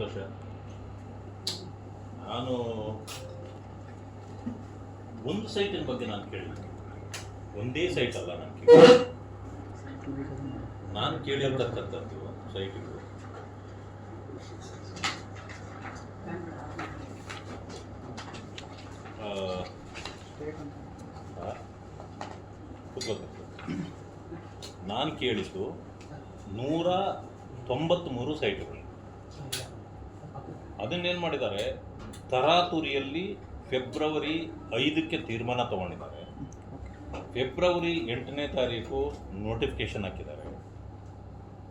ಸಂತೋಷ. ನಾನು ಒಂದು ಸೈಟಿನ ಬಗ್ಗೆ ನಾನು ಕೇಳಿದ್ದೆ, ಒಂದೇ ಸೈಟ್ ಅಲ್ಲ ನಾನು ಕೇಳಿರ್ತಕ್ಕಂಥದ್ದು ಸೈಟ್ಗಳು ನಾನು ಕೇಳಿದ್ದು 193 ಸೈಟ್ಗಳು. ಅದನ್ನೇನು ಮಾಡಿದ್ದಾರೆ, ತರಾತುರಿಯಲ್ಲಿ ಫೆಬ್ರವರಿ 5ಕ್ಕೆ ತೀರ್ಮಾನ ತಗೊಂಡಿದ್ದಾರೆ. ಫೆಬ್ರವರಿ 8ನೇ ತಾರೀಕು ನೋಟಿಫಿಕೇಶನ್ ಹಾಕಿದ್ದಾರೆ.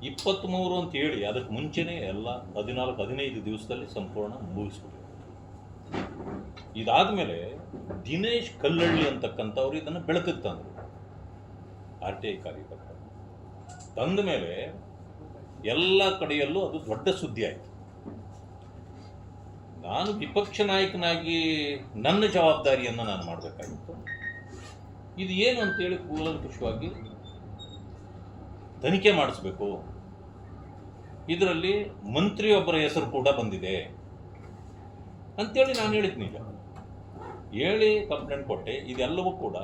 23 ಅಂತ ಹೇಳಿ ಅದಕ್ಕೆ ಮುಂಚೆನೇ ಎಲ್ಲ 14-15 ದಿವಸದಲ್ಲಿ ಸಂಪೂರ್ಣ ಮುಗಿಸ್ಬಿಟ್ಟಿದ್ದಾರೆ. ಇದಾದ ಮೇಲೆ ದಿನೇಶ್ ಕಲ್ಲಳ್ಳಿ ಅಂತಕ್ಕಂಥವ್ರು ಇದನ್ನು ಬೆಳಕಿಗೆ ತಂದರು. RTI ಕಾರ್ಯಕರ್ತ ತಂದ ಮೇಲೆ ಎಲ್ಲ ಕಡೆಯಲ್ಲೂ ಅದು ದೊಡ್ಡ ಸುದ್ದಿ ಆಯಿತು. ನಾನು ವಿಪಕ್ಷ ನಾಯಕನಾಗಿ ನನ್ನ ಜವಾಬ್ದಾರಿಯನ್ನು ನಾನು ಮಾಡಬೇಕಾಗಿತ್ತು. ಇದು ಏನು ಅಂತೇಳಿ ಕೂಲಂಕುಷವಾಗಿ ತನಿಖೆ ಮಾಡಿಸ್ಬೇಕು. ಇದರಲ್ಲಿ ಮಂತ್ರಿಯೊಬ್ಬರ ಹೆಸರು ಕೂಡ ಬಂದಿದೆ ಅಂತೇಳಿ ನಾನು ಹೇಳಿದ್ನೀಗ ಹೇಳಿ ಕಂಪ್ಲೇಂಟ್ ಕೊಟ್ಟೆ. ಇದೆಲ್ಲವೂ ಕೂಡ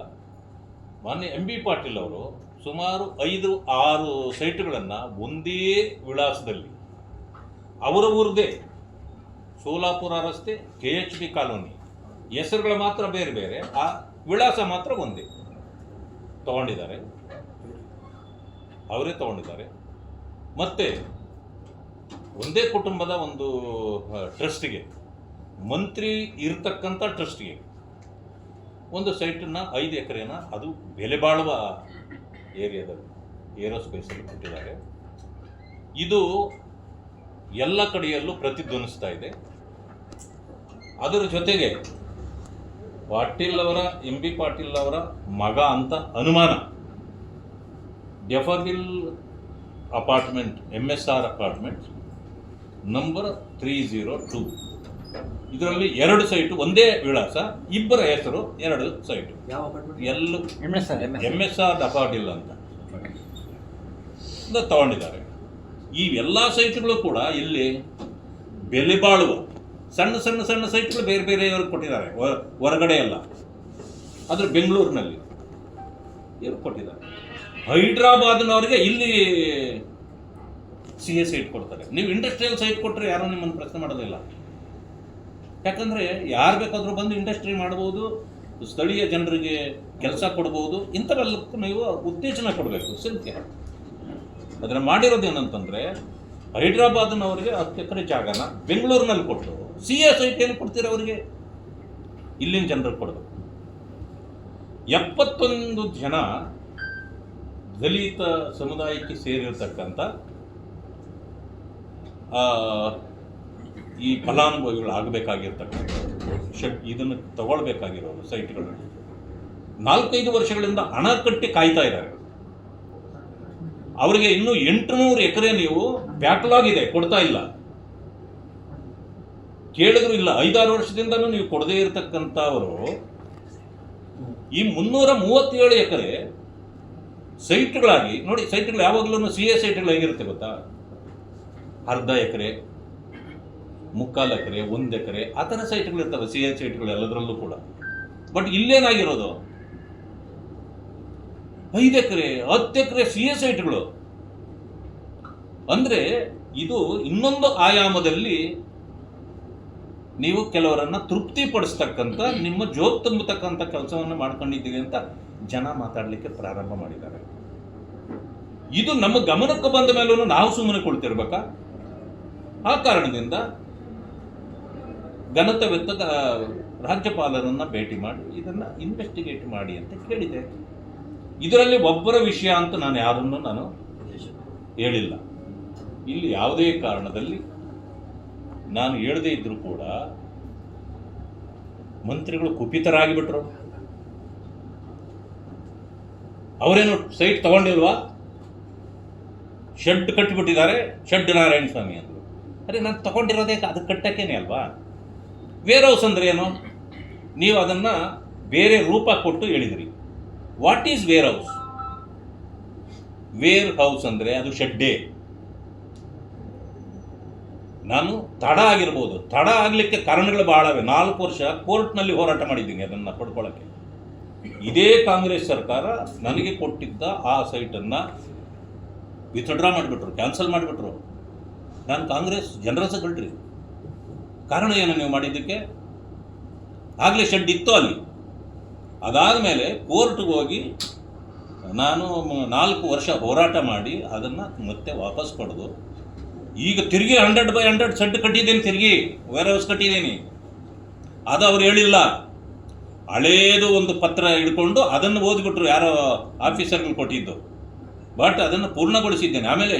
ಮಾನ್ಯ MB ಪಾಟೀಲ್ ಅವರು ಸುಮಾರು 5-6 ಸೈಟ್ಗಳನ್ನು ಒಂದೇ ವಿಳಾಸದಲ್ಲಿ ಅವರ ಊರದೇ ಸೋಲಾಪುರ ರಸ್ತೆ KHB ಕಾಲೋನಿ ಹೆಸರುಗಳು ಮಾತ್ರ ಬೇರೆ ಬೇರೆ, ಆ ವಿಳಾಸ ಮಾತ್ರ ಒಂದೇ ತಗೊಂಡಿದ್ದಾರೆ, ಅವರೇ ತಗೊಂಡಿದ್ದಾರೆ. ಮತ್ತೆ ಒಂದೇ ಕುಟುಂಬದ ಒಂದು ಟ್ರಸ್ಟಿಗೆ, ಮಂತ್ರಿ ಇರತಕ್ಕಂಥ ಟ್ರಸ್ಟಿಗೆ ಒಂದು ಸೈಟನ್ನು 5 ಎಕರೆನ ಅದು ಬೆಲೆ ಬಾಳುವ ಏರಿಯಾದಲ್ಲಿ ಏರೋಸ್ಪೇಸಲ್ಲಿ ಕೊಟ್ಟಿದ್ದಾರೆ. ಇದು ಎಲ್ಲ ಕಡೆಯಲ್ಲೂ ಪ್ರತಿಧ್ವನಿಸ್ತಾ ಇದೆ. ಅದರ ಜೊತೆಗೆ ಪಾಟೀಲ್ ಅವರ MB ಪಾಟೀಲ್ ಅವರ ಮಗ ಅಂತ ಅನುಮಾನ ಡೆಫರ್ಗಿಲ್ ಅಪಾರ್ಟ್ಮೆಂಟ್ MSR ಅಪಾರ್ಟ್ಮೆಂಟ್ ನಂಬರ್ 302, ಇದರಲ್ಲಿ 2 ಸೈಟು ಒಂದೇ ವಿಳಾಸ, ಇಬ್ಬರ ಹೆಸರು 2 ಸೈಟು, ಎಲ್ಲೂ MSR ಪಾಟೀಲ್ ಅಂತ ತಗೊಂಡಿದ್ದಾರೆ. ಈ ಎಲ್ಲ ಸೈಟ್ಗಳು ಕೂಡ ಇಲ್ಲಿ ಬೆಲೆ ಬಾಳುವ ಸಣ್ಣ ಸಣ್ಣ ಸಣ್ಣ ಸೈಟ್ಗಳು ಬೇರೆ ಬೇರೆಯವ್ರಿಗೆ ಕೊಟ್ಟಿದ್ದಾರೆ, ಹೊರಗಡೆ ಎಲ್ಲ. ಆದರೆ ಬೆಂಗಳೂರಿನಲ್ಲಿ ಇವ್ರು ಕೊಟ್ಟಿದ್ದಾರೆ. ಹೈದ್ರಾಬಾದ್ನವ್ರಿಗೆ ಇಲ್ಲಿ CA ಸೈಟ್ ಕೊಡ್ತಾರೆ. ನೀವು ಇಂಡಸ್ಟ್ರಿಯಲ್ ಸೈಟ್ ಕೊಟ್ಟರೆ ಯಾರೂ ನಿಮ್ಮನ್ನು ಪ್ರಶ್ನೆ ಮಾಡೋದಿಲ್ಲ. ಯಾಕಂದರೆ ಯಾರು ಬೇಕಾದರೂ ಬಂದು ಇಂಡಸ್ಟ್ರಿ ಮಾಡ್ಬೋದು, ಸ್ಥಳೀಯ ಜನರಿಗೆ ಕೆಲಸ ಕೊಡ್ಬೋದು. ಇಂಥವೆಲ್ಲಕ್ಕೂ ನೀವು ಉತ್ತೇಜನ ಕೊಡಬೇಕು. ಸಿಲ್ಕೆ ಅದನ್ನು ಮಾಡಿರೋದೇನಂತಂದರೆ ಹೈದ್ರಾಬಾದ್ನವರಿಗೆ 10 ಎಕರೆ ಜಾಗನ ಬೆಂಗಳೂರಿನಲ್ಲಿ ಕೊಟ್ಟು CA ಸೈಟ್ ಏನು ಕೊಡ್ತೀರ ಅವರಿಗೆ, ಇಲ್ಲಿನ ಜನರಿಗೆ ಕೊಡಬೇಕು. 71 ಜನ ದಲಿತ ಸಮುದಾಯಕ್ಕೆ ಸೇರಿರ್ತಕ್ಕಂಥ ಈ ಫಲಾನುಭವಿಗಳು ಆಗಬೇಕಾಗಿರ್ತಕ್ಕಂಥ ಇದನ್ನು ತಗೊಳ್ಬೇಕಾಗಿರೋದು ಸೈಟ್ಗಳು 4-5 ವರ್ಷಗಳಿಂದ ಹಣ ಕಟ್ಟಿ ಕಾಯ್ತಾ ಇದ್ದಾರೆ. ಅವರಿಗೆ ಇನ್ನೂ 800 ಎಕರೆ ನೀವು ಬ್ಯಾಕ್ಲಾಗ್ ಇದೆ, ಕೊಡ್ತಾ ಇಲ್ಲ. ಕೇಳಿದ್ರು ಇಲ್ಲ. 5-6 ವರ್ಷದಿಂದಲೂ ನೀವು ಕೊಡದೇ ಇರತಕ್ಕಂಥವರು ಈ 337 ಎಕರೆ ಸೈಟ್ಗಳಾಗಿ ನೋಡಿ. ಸೈಟ್ಗಳು ಯಾವಾಗಲೂ CA ಸೈಟ್ಗಳು ಹೇಗಿರುತ್ತೆ ಗೊತ್ತಾ, ಅರ್ಧ ಎಕರೆ, 3/4 ಎಕರೆ, 1 ಎಕರೆ ಆ ಥರ ಸೈಟ್ಗಳು ಇರ್ತವೆ CA ಸೈಟ್ಗಳು ಎಲ್ಲದರಲ್ಲೂ ಕೂಡ. ಬಟ್ ಇಲ್ಲೇನಾಗಿರೋದು 5 ಎಕರೆ 10 ಎಕರೆ CA ಸೈಟ್ಗಳು. ಅಂದರೆ ಇದು ಇನ್ನೊಂದು ಆಯಾಮದಲ್ಲಿ ನೀವು ಕೆಲವರನ್ನು ತೃಪ್ತಿಪಡಿಸ್ತಕ್ಕಂಥ, ನಿಮ್ಮ ಜೋಬ್ ತುಂಬತಕ್ಕಂಥ ಕೆಲಸವನ್ನು ಮಾಡ್ಕೊಂಡಿದ್ದೀರಿ ಅಂತ ಜನ ಮಾತಾಡಲಿಕ್ಕೆ ಪ್ರಾರಂಭ ಮಾಡಿದ್ದಾರೆ. ಇದು ನಮ್ಮ ಗಮನಕ್ಕೆ ಬಂದ ಮೇಲೂ ನಾವು ಸುಮ್ಮನೆ ಕೊಡ್ತಿರ್ಬೇಕಾ? ಆ ಕಾರಣದಿಂದ ಘನತೆವೆತ್ತದ ರಾಜ್ಯಪಾಲರನ್ನ ಭೇಟಿ ಮಾಡಿ ಇದನ್ನು ಇನ್ವೆಸ್ಟಿಗೇಟ್ ಮಾಡಿ ಅಂತ ಕೇಳಿದೆ. ಇದರಲ್ಲಿ ಒಬ್ಬರ ವಿಷಯ ಅಂತ ನಾನು ಯಾರನ್ನು ನಾನು ಹೇಳಿಲ್ಲ. ಇಲ್ಲಿ ಯಾವುದೇ ಕಾರಣದಲ್ಲಿ ನಾನು ಹೇಳದೇ ಇದ್ರೂ ಕೂಡ ಮಂತ್ರಿಗಳು ಕುಪಿತರಾಗಿಬಿಟ್ರು. ಅವರೇನು ಸೈಟ್ ತಗೊಂಡಿಲ್ವಾ, ಶೆಡ್ ಕಟ್ಟಿಬಿಟ್ಟಿದ್ದಾರೆ, ಶೆಡ್ ನಾರಾಯಣ ಸ್ವಾಮಿ ಅಂದರು. ಅರೆ ನಾನು ತಗೊಂಡಿರೋದೇ ಅದು ಕಟ್ಟಕ್ಕೇನೆ ಅಲ್ವಾ. ವೇರ್ ಹೌಸ್ ಅಂದರೆ ಏನು, ನೀವು ಅದನ್ನು ಬೇರೆ ರೂಪ ಕೊಟ್ಟು ಹೇಳಿದ್ರಿ. What is warehouse? Warehouse ಅಂದರೆ ಅದು ಶೆಡ್ಡೇ. ನಾನು ತಡ ಆಗಿರ್ಬೋದು, ತಡ ಆಗಲಿಕ್ಕೆ ಕಾರಣಗಳು ಬಹಳವೆ. 4 ವರ್ಷ ಕೋರ್ಟ್ನಲ್ಲಿ ಹೋರಾಟ ಮಾಡಿದ್ದೀನಿ ಅದನ್ನು ಪಡ್ಕೊಳ್ಳೋಕ್ಕೆ. ಇದೇ ಕಾಂಗ್ರೆಸ್ ಸರ್ಕಾರ ನನಗೆ ಕೊಟ್ಟಿದ್ದ ಆ ಸೈಟನ್ನು ವಿತ್ಡ್ರಾ ಮಾಡಿಬಿಟ್ರು, ಕ್ಯಾನ್ಸಲ್ ಮಾಡಿಬಿಟ್ರು. ನಾನು ಕಾಂಗ್ರೆಸ್ ಜನರ ಸಗಳ್ರಿ. ಕಾರಣ ಏನು ನೀವು ಮಾಡಿದ್ದಕ್ಕೆ? ಆಗಲೇ ಶೆಡ್ ಇತ್ತು ಅಲ್ಲಿ. ಅದಾದ ಮೇಲೆ ಕೋರ್ಟ್ಗೆ ಹೋಗಿ ನಾನು 4 ವರ್ಷ ಹೋರಾಟ ಮಾಡಿ ಅದನ್ನು ಮತ್ತೆ ವಾಪಸ್ ಪಡೆದು ಈಗ ತಿರುಗಿ 100/100 ಶೆಡ್ ಕಟ್ಟಿದ್ದೇನೆ, ತಿರುಗಿ ವೇರ್ ಹೌಸ್ ಕಟ್ಟಿದ್ದೀನಿ. ಅದು ಅವ್ರು ಹೇಳಿಲ್ಲ. ಹಳೇದು ಒಂದು ಪತ್ರ ಹಿಡ್ಕೊಂಡು ಅದನ್ನು ಓದ್ಬಿಟ್ರು, ಯಾರೋ ಆಫೀಸರ್ಗಳು ಕೊಟ್ಟಿದ್ದು. ಬಟ್ ಅದನ್ನು ಪೂರ್ಣಗೊಳಿಸಿದ್ದೇನೆ. ಆಮೇಲೆ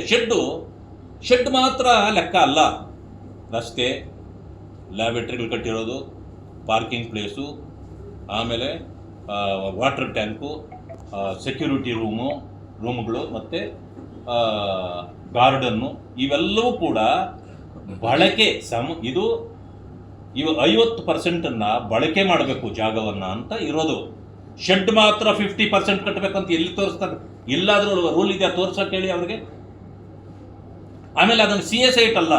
ಶೆಡ್ ಮಾತ್ರ ಲೆಕ್ಕ ಅಲ್ಲ, ರಸ್ತೆ, ಲ್ಯಾಬರೇಟರಿಗಳು ಕಟ್ಟಿರೋದು, ಪಾರ್ಕಿಂಗ್ ಪ್ಲೇಸು, ಆಮೇಲೆ ವಾಟರ್ ಟ್ಯಾಂಕು, ಸೆಕ್ಯೂರಿಟಿ ರೂಮುಗಳು ಮತ್ತು ಗಾರ್ಡನ್ನು, ಇವೆಲ್ಲವೂ ಕೂಡ ಬಳಕೆ ಇವು 50% ಬಳಕೆ ಮಾಡಬೇಕು ಜಾಗವನ್ನು ಅಂತ ಇರೋದು. ಶೆಡ್ ಮಾತ್ರ 50% ಕಟ್ಟಬೇಕಂತ ಎಲ್ಲಿ ತೋರಿಸ್ತಾರೆ? ಎಲ್ಲಾದರೂ ರೂಲ್ ಇದೆಯಾ ತೋರ್ಸೋಕೆ ಹೇಳಿ ಅವ್ರಿಗೆ. ಆಮೇಲೆ ಅದನ್ನು ಸಿ ಎಸ್ ಐಟ್ ಅಲ್ಲ,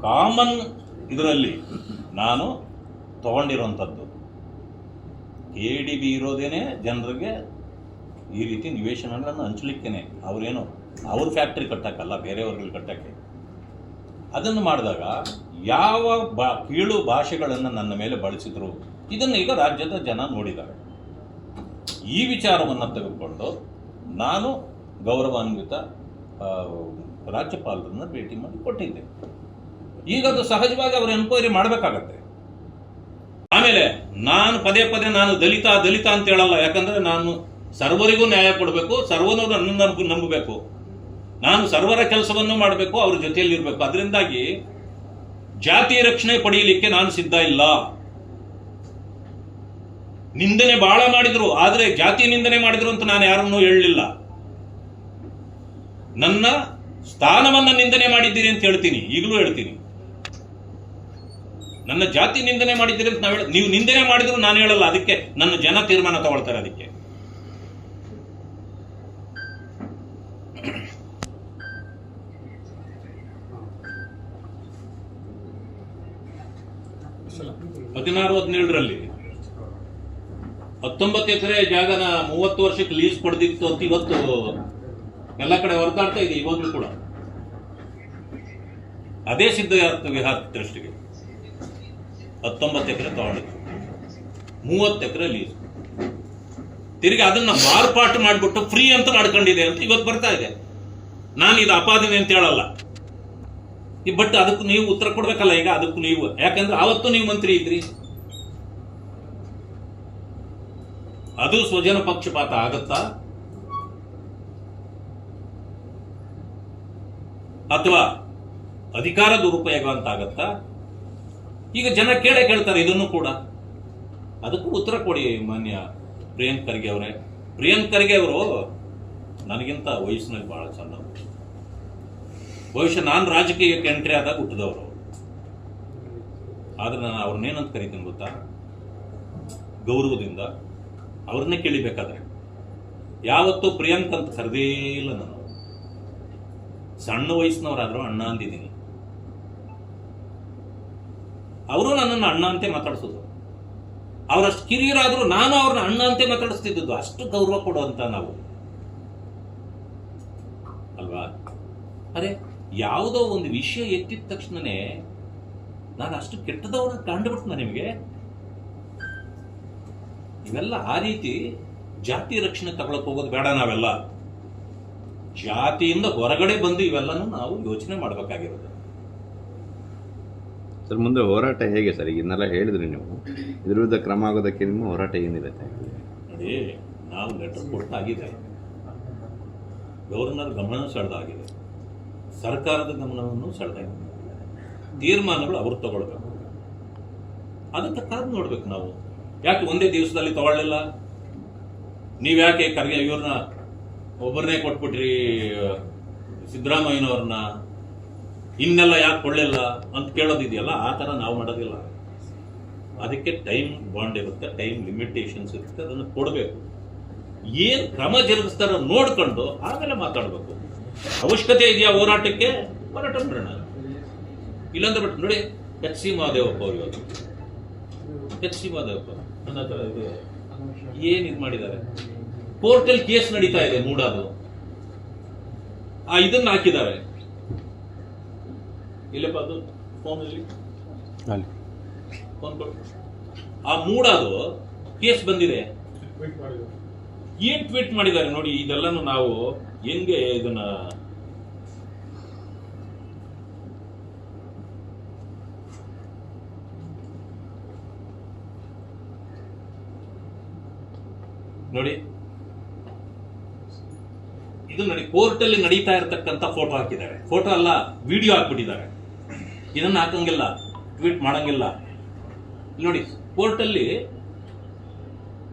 ಕಾಮನ್ ಇದರಲ್ಲಿ ನಾನು ತಗೊಂಡಿರೋಂಥದ್ದು. KDB ಇರೋದೇನೆ ಜನರಿಗೆ ಈ ರೀತಿ ನಿವೇಶನಗಳನ್ನು ಹಂಚಲಿಕ್ಕೇನೆ. ಅವರೇನು ಅವ್ರ ಫ್ಯಾಕ್ಟ್ರಿ ಕಟ್ಟಕ್ಕಲ್ಲ, ಬೇರೆಯವ್ರಿಗೆ ಕಟ್ಟಕ್ಕೆ. ಅದನ್ನು ಮಾಡಿದಾಗ ಯಾವ ಕೀಳು ಭಾಷೆಗಳನ್ನು ನನ್ನ ಮೇಲೆ ಬಳಸಿದ್ರು, ಇದನ್ನು ಈಗ ರಾಜ್ಯದ ಜನ ನೋಡಿದ್ದಾರೆ. ಈ ವಿಚಾರವನ್ನು ತೆಗೆದುಕೊಂಡು ನಾನು ಗೌರವಾನ್ವಿತ ರಾಜ್ಯಪಾಲರನ್ನು ಭೇಟಿ ಮಾಡಿ ಕೊಟ್ಟಿದ್ದೆ. ಈಗ ಅದು ಸಹಜವಾಗಿ ಅವರು ಎನ್ಕ್ವೈರಿ ಮಾಡಬೇಕಾಗತ್ತೆ. ಆಮೇಲೆ ನಾನು ಪದೇ ನಾನು ದಲಿತ ಅಂತ ಹೇಳಲ್ಲ. ಯಾಕಂದರೆ ನಾನು ಸರ್ವರಿಗೂ ನ್ಯಾಯ ಕೊಡಬೇಕು, ಸರ್ವನೂ ನನ್ನನ್ನು ನಂಬಬೇಕು, ನಾನು ಸರ್ವರ ಕೆಲಸವನ್ನು ಮಾಡಬೇಕು, ಅವ್ರ ಜೊತೆಯಲ್ಲಿ ಇರಬೇಕು. ಅದರಿಂದಾಗಿ ಜಾತಿ ರಕ್ಷಣೆ ಪಡೆಯಲಿಕ್ಕೆ ನಾನು ಸಿದ್ಧ ಇಲ್ಲ. ನಿಂದನೆ ಬಹಳ ಮಾಡಿದ್ರು, ಆದರೆ ಜಾತಿ ನಿಂದನೆ ಮಾಡಿದ್ರು ಅಂತ ನಾನು ಯಾರನ್ನೂ ಹೇಳಲಿಲ್ಲ. ನನ್ನ ಸ್ಥಾನವನ್ನ ನಿಂದನೆ ಮಾಡಿದ್ದೀರಿ ಅಂತ ಹೇಳ್ತೀನಿ, ಈಗಲೂ ಹೇಳ್ತೀನಿ. ನನ್ನ ಜಾತಿ ನಿಂದನೆ ಮಾಡಿದ್ದೀರಿ ಅಂತ ನೀವು ನಿಂದನೆ ಮಾಡಿದ್ರು ನಾನು ಹೇಳಲ್ಲ. ಅದಕ್ಕೆ ನನ್ನ ಜನ ತೀರ್ಮಾನ ತಗೊಳ್ತಾರೆ. ಅದಕ್ಕೆ ಹದಿನಾರು 17ರಲ್ಲಿ 19 ಎಕರೆ ಜಾಗನ 30 ವರ್ಷಕ್ಕೆ ಲೀಸ್ ಪಡೆದಿತ್ತು ಅಂತ ಇವತ್ತು ಎಲ್ಲ ಕಡೆ ಹೊರತಾಡ್ತಾ ಇದೆ. ಇವಾಗಲೂ ಕೂಡ ಅದೇ ಸಿದ್ಧ ವಿಹಾರ ಟ್ರಸ್ಟ್ಗೆ 19 ಎಕರೆ ತಗೊಂಡಿದ್ದು, 30 ಎಕರೆ ಲೀಸ್. ತಿರುಗಿ ಅದನ್ನ ಮಾರ್ಪಾಟು ಮಾಡಿಬಿಟ್ಟು ಫ್ರೀ ಅಂತ ಮಾಡ್ಕೊಂಡಿದೆ ಅಂತ ಇವತ್ತು ಬರ್ತಾ ಇದೆ. ನಾನು ಇದು ಅಪಾದನೆ ಅಂತ ಹೇಳಲ್ಲ, ಬಟ್ ಅದಕ್ಕೂ ನೀವು ಉತ್ತರ ಕೊಡ್ಬೇಕಲ್ಲ. ಈಗ ಅದಕ್ಕೂ ನೀವು, ಯಾಕಂದ್ರೆ ಅವತ್ತು ನೀವು ಮಂತ್ರಿ ಇದ್ರಿ. ಅದು ಸ್ವಜನ ಪಕ್ಷಪಾತ ಆಗತ್ತಾ ಅಥವಾ ಅಧಿಕಾರ ದುರುಪಯೋಗ ಅಂತ ಆಗತ್ತಾ? ಈಗ ಜನ ಕೇಳ್ತಾರೆ ಇದನ್ನು ಕೂಡ. ಅದಕ್ಕೂ ಉತ್ತರ ಕೊಡಿ ಮಾನ್ಯ ಪ್ರಿಯಾಂಕ್ ಖರ್ಗೆ ಅವರೇ. ಪ್ರಿಯಾಂಕ್ ಖರ್ಗೆ ಅವರು ನನಗಿಂತ ವಯಸ್ಸಿನಲ್ಲಿ ಬಹಳ ಸಣ್ಣವರು. ಬಹುಶಃ ನಾನು ರಾಜಕೀಯಕ್ಕೆ ಎಂಟ್ರಿ ಆದಾಗ ಹುಟ್ಟಿದವರು. ಆದ್ರೆ ನಾನು ಅವ್ರನ್ನೇನಂತ ಕರಿತೀನಿ ಗೊತ್ತಾ? ಗೌರವದಿಂದ ಅವ್ರನ್ನೇ ಕೇಳಿಬೇಕಾದ್ರೆ. ಯಾವತ್ತೂ ಪ್ರಿಯಾಂಕ್ ಅಂತ ಕರೆದೇ ಇಲ್ಲ ನಾನು. ಸಣ್ಣ ವಯಸ್ಸಿನವರಾದ್ರೂ ಅಣ್ಣ ಅಂದಿದ್ದೀನಿ. ಅವರು ನನ್ನನ್ನು ಅಣ್ಣ ಅಂತೆ ಮಾತಾಡಿಸೋದು. ಅವರಷ್ಟು ಕಿರಿಯರಾದ್ರೂ ನಾನು ಅವ್ರನ್ನ ಅಣ್ಣ ಅಂತೆ ಮಾತಾಡಿಸ್ತಿದ್ದು. ಅಷ್ಟು ಗೌರವ ಕೊಡುವಂತ ನಾವು ಅಲ್ವಾ? ಅರೆ, ಯಾವುದೋ ಒಂದು ವಿಷಯ ಎತ್ತಿದ ತಕ್ಷಣನೇ ನಾನು ಅಷ್ಟು ಕೆಟ್ಟದವನ್ನ ಕಂಡುಬಿಟ್ನ ನಿಮಗೆ? ಇವೆಲ್ಲ ಆ ರೀತಿ ಜಾತಿ ರಕ್ಷಣೆ ತಗೊಳಕ್ ಹೋಗೋದು ಬೇಡ. ನಾವೆಲ್ಲ ಜಾತಿಯಿಂದ ಹೊರಗಡೆ ಬಂದು ಇವೆಲ್ಲನೂ ನಾವು ಯೋಚನೆ ಮಾಡಬೇಕಾಗಿರೋದು. ಸರ್, ಮುಂದೆ ಹೋರಾಟ ಹೇಗೆ ಸರ್? ಈಗ ಇನ್ನೆಲ್ಲ ಹೇಳಿದ್ರಿ ನೀವು, ಇದ್ರ ವಿರುದ್ಧ ಕ್ರಮ ಆಗೋದಕ್ಕೆ ನಿಮ್ಮ ಹೋರಾಟ ಏನಿರುತ್ತೆ? ನೋಡಿ, ನಾವು ಲೆಟರ್ ಕೊಟ್ಟಾಗಿದೆ, ಗವರ್ನರ್ ಗಮನ ಸೆಳೆದಾಗಿದೆ, ಸರ್ಕಾರದ ಗಮನವನ್ನು ಸೆಳೆದಾಗಿದೆ. ತೀರ್ಮಾನಗಳು ಅವ್ರು ತಗೊಳ್ಬೇಕು. ಅದಕ್ಕೆ ಕಾದು ನೋಡ್ಬೇಕು ನಾವು. ಯಾಕೆ ಒಂದೇ ದಿವಸದಲ್ಲಿ ತಗೊಳ್ಳಿಲ್ಲ? ನೀವ್ಯಾಕೆ ಖರ್ಗೆ ಇವ್ರನ್ನ ಒಬ್ಬರನ್ನೇ ಕೊಟ್ಬಿಟ್ರಿ, ಸಿದ್ದರಾಮಯ್ಯನವ್ರನ್ನ ಇನ್ನೆಲ್ಲ ಯಾಕೆ ಕೊಳ್ಳಿಲ್ಲ ಅಂತ ಕೇಳೋದಿದೆಯಲ್ಲ, ಆ ಥರ ನಾವು ಮಾಡೋದಿಲ್ಲ. ಅದಕ್ಕೆ ಟೈಮ್ ಬಾಂಡ್ ಇರುತ್ತೆ, ಟೈಮ್ ಲಿಮಿಟೇಷನ್ಸ್ ಇರುತ್ತೆ, ಅದನ್ನು ಕೊಡಬೇಕು. ಏನು ಕ್ರಮ ಜರುಗಿಸ್ತಾರೋ ನೋಡ್ಕೊಂಡು ಆಮೇಲೆ ಮಾತಾಡಬೇಕು. ಅವಶ್ಯಕತೆ ಇದೆಯಾ ಹೋರಾಟಕ್ಕೆ? ಹೋರಾಟ ಮಾಡೋಣ. ಇಲ್ಲಾಂದ್ರೆ ಬಿಟ್ಟು ನೋಡಿ, ಎಚ್ ಸಿ ಮಹದೇವಪ್ಪ ಅವರು ಇವತ್ತು ಎಚ್ ಸಿ ಮಹದೇವಪ್ಪ ನನ್ನ ಹತ್ರ ಇದು ಏನ್ ಇದು ಮಾಡಿದ್ದಾರೆ, ಕೋರ್ಟಲ್ಲಿ ಕೇಸ್ ನಡೀತಾ ಇದೆ ಮೂಡಾದು, ಇದನ್ನ ಹಾಕಿದ್ದಾರೆ. ಇಲ್ಲಪ್ಪ ಅದು ಫೋನ್ ಇಲ್ಲಿ ಫೋನ್ ಕೊಟ್ಟು ಆ ಮೂಡಾದು ಕೇಸ್ ಬಂದಿದೆ. ಏನ್ ಟ್ವೀಟ್ ಮಾಡಿದ್ದಾರೆ ನೋಡಿ. ಇದೆಲ್ಲನೂ ನಾವು ಹೆಂಗೆ ಇದನ್ನ ನೋಡಿ, ಇದು ನೋಡಿ ಕೋರ್ಟಲ್ಲಿ ನಡೀತಾ ಇರತಕ್ಕಂತ ಫೋಟೋ ಹಾಕಿದ್ದಾರೆ. ಫೋಟೋ ಅಲ್ಲ, ವಿಡಿಯೋ ಹಾಕ್ಬಿಟ್ಟಿದ್ದಾರೆ. ಇದನ್ನ ಹಾಕಂಗಿಲ್ಲ, ಟ್ವೀಟ್ ಮಾಡಂಗಿಲ್ಲ. ನೋಡಿ, ಕೋರ್ಟಲ್ಲಿ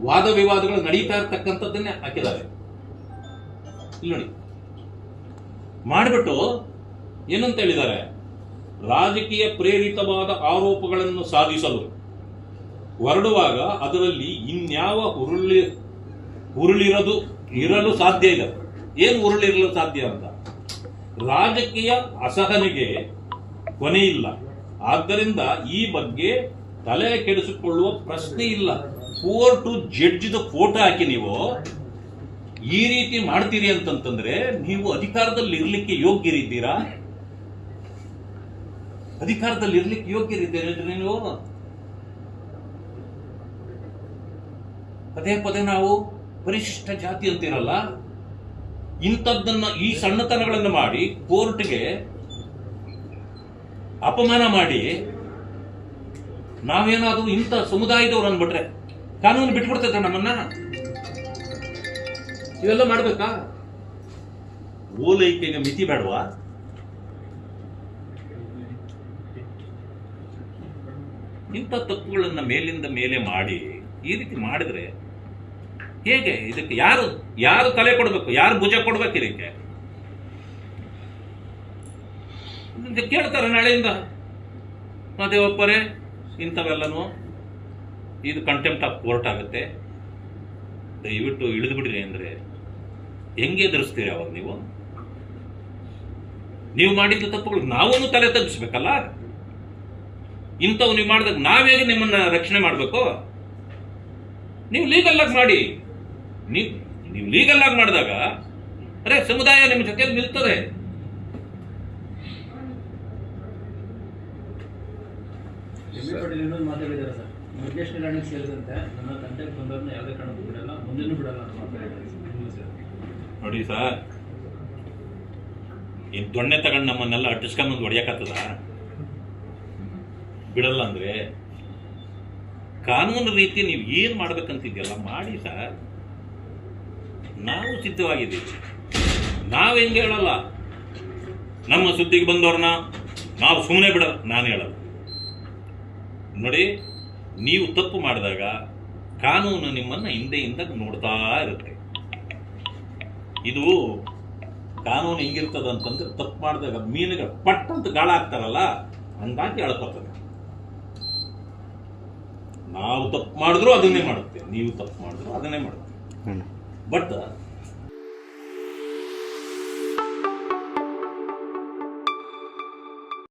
ವಾದ ವಿವಾದಗಳು ನಡೀತಾ ಇರತಕ್ಕಂಥದ್ದನ್ನೇ ಹಾಕಿದ್ದಾರೆ. ಇಲ್ಲಿ ನೋಡಿ, ಮಾಡಿಬಿಟ್ಟು ಏನಂತ ಹೇಳಿದ್ದಾರೆ, ರಾಜಕೀಯ ಪ್ರೇರಿತವಾದ ಆರೋಪಗಳನ್ನು ಸಾಧಿಸಲು ಹೊರಡುವಾಗ ಅದರಲ್ಲಿ ಇನ್ಯಾವ ಇರಲು ಸಾಧ್ಯ ಇದೆ. ಏನು ಉರುಳಿರಲು ಸಾಧ್ಯ ಅಂತ? ರಾಜಕೀಯ ಅಸಹನೆಗೆ ಕೊನೆ ಇಲ್ಲ. ಆದ್ದರಿಂದ ಈ ಬಗ್ಗೆ ತಲೆ ಕೆಡಿಸಿಕೊಳ್ಳುವ ಪ್ರಶ್ನೆ ಇಲ್ಲ. ಕೋರ್ಟು ಜಡ್ಜಿದ ಫೋಟೋ ಹಾಕಿ ನೀವು ಈ ರೀತಿ ಮಾಡ್ತೀರಿ ಅಂತಂತಂದ್ರೆ ನೀವು ಅಧಿಕಾರದಲ್ಲಿ ಇರ್ಲಿಕ್ಕೆ ಯೋಗ್ಯರಿದ್ದೀರಾ? ಅಧಿಕಾರದಲ್ಲಿ ಇರ್ಲಿಕ್ಕೆ ಯೋಗ್ಯರಿದ್ದೀರಿ ನೀವು? ಪದೇ ಪದೇ ನಾವು ಪರಿಶಿಷ್ಟ ಜಾತಿ ಅಂತಿರಲ್ಲ, ಇಂಥದ್ದನ್ನ ಈ ಸಣ್ಣತನಗಳನ್ನು ಮಾಡಿ ಕೋರ್ಟ್ಗೆ ಅಪಮಾನ ಮಾಡಿ ನಾವೇನಾದ್ರೂ ಇಂಥ ಸಮುದಾಯದವ್ರು ಅಂದ್ಬಿಟ್ರೆ ಕಾನೂನು ಬಿಟ್ಬಿಡ್ತೈತೆ ನಮ್ಮನ್ನ. ಇವೆಲ್ಲ ಮಾಡ್ಬೇಕಾ? ಓಲೈಕೆಗೆ ಮಿತಿ ಬೇಡವಾ? ಇಂಥ ತಪ್ಪುಗಳನ್ನ ಮೇಲಿಂದ ಮೇಲೆ ಮಾಡಿ ಈ ರೀತಿ ಮಾಡಿದ್ರೆ ಹೇಗೆ? ಇದಕ್ಕೆ ಯಾರು ತಲೆ ಕೊಡಬೇಕು? ಯಾರು ಭುಜ ಕೊಡ್ಬೇಕು? ಇದಕ್ಕೆ ಕೇಳ್ತಾರೆ ನಾಳೆಯಿಂದ, ಮಹದೇವಪ್ಪರೇ ಇಂಥವೆಲ್ಲನೂ ಇದು ಕಂಟೆಂಪ್ಟ್ ಆಫ್ ಕೋರ್ಟ್ ಆಗುತ್ತೆ, ದಯವಿಟ್ಟು ಇಳಿದು ಬಿಡ್ರಿ ಅಂದ್ರೆ ಹೆಂಗೆ ಎದುರಿಸ್ತೀರಿ ಅವಾಗ? ನೀವು ಮಾಡಿದ ತಪ್ಪುಗಳು ನಾವೂ ತಲೆ ತಗ್ಗಿಸ್ಬೇಕಲ್ಲ. ಇಂಥವು ನೀವು ಮಾಡಿದಾಗ ನಾವೇಗೆ ನಿಮ್ಮನ್ನ ರಕ್ಷಣೆ ಮಾಡಬೇಕು? ನೀವು ಲೀಗಲ್ ಆಗಿ ಮಾಡಿ. ನೀವು ಲೀಗಲ್ ಆಗಿ ಮಾಡಿದಾಗ ಅರೆ ಸಮುದಾಯ ನಿಮ್ಮ ಜೊತೆಯಲ್ಲಿ ನಿಲ್ತದೆ. ಇನ್ನೊಂದು ಮಾತಾಡಿದ್ದಾರೆ ಸರ್, ಮಿಗ್ರೇಷನ್ ಲ್ಯಾಂಡಿಂಗ್ ಸೇರಿದಂತೆ ನನ್ನ ತಂಟೆಗೆ ಬಂದವ್ರನ್ನ ಯಾವುದೇ ಕಾರಣಕ್ಕೂ ಬಿಡಲ್ಲ, ಮುಂದೆನೂ ಬಿಡಲ್ಲ ಅಂತ ಮಾತಾಡಿದ್ದಾರೆ. ನೋಡಿ ಸರ್, ಈ ದೊಣ್ಣೆ ತಗೊಂಡು ನಮ್ಮನ್ನೆಲ್ಲ ಅಟ್ಟಿಸ್ಕೊಂಬಂದು ಹೊಡೆಯಕತ್ತದ ಬಿಡಲ್ಲ ಅಂದ್ರೆ ಕಾನೂನು ರೀತಿ ನೀವು ಏನ್ ಮಾಡ್ಬೇಕಂತಿದ್ಯಲ್ಲ ಮಾಡಿ ಸರ್. ನಾವು ಸಿದ್ಧವಾಗಿದ್ದೀವಿ. ನಾವು ಹೆಂಗೆ ಹೇಳಲ್ಲ, ನಮ್ಮ ಸುದ್ದಿಗೆ ಬಂದವ್ರನ್ನ ನಾವು ಸುಮ್ಮನೆ ಬಿಡಲ್ಲ. ನಾನು ಹೇಳಲ್ಲ ನೋಡಿ, ನೀವು ತಪ್ಪು ಮಾಡಿದಾಗ ಕಾನೂನು ನಿಮ್ಮನ್ನ ಹಿಂದೆಯಿಂದ ನೋಡ್ತಾ ಇರುತ್ತೆ. ಇದು ಕಾನೂನು ಹೆಂಗಿರ್ತದ ಅಂತಂದ್ರೆ ತಪ್ಪು ಮಾಡಿದಾಗ ಮೀನಿಗೆ ಪಟ್ ಅಂತ ಗಾಳ ಹಾಕ್ತಾರಲ್ಲ, ಹಂಗಾಗಿ ಹೇಳ್ಕೊತದೆ. ನಾವು ತಪ್ಪು ಮಾಡಿದ್ರು ಅದನ್ನೇ ಮಾಡುತ್ತೆ, ನೀವು ತಪ್ಪು ಮಾಡಿದ್ರು ಅದನ್ನೇ ಮಾಡುತ್ತೆ. ಬಟ್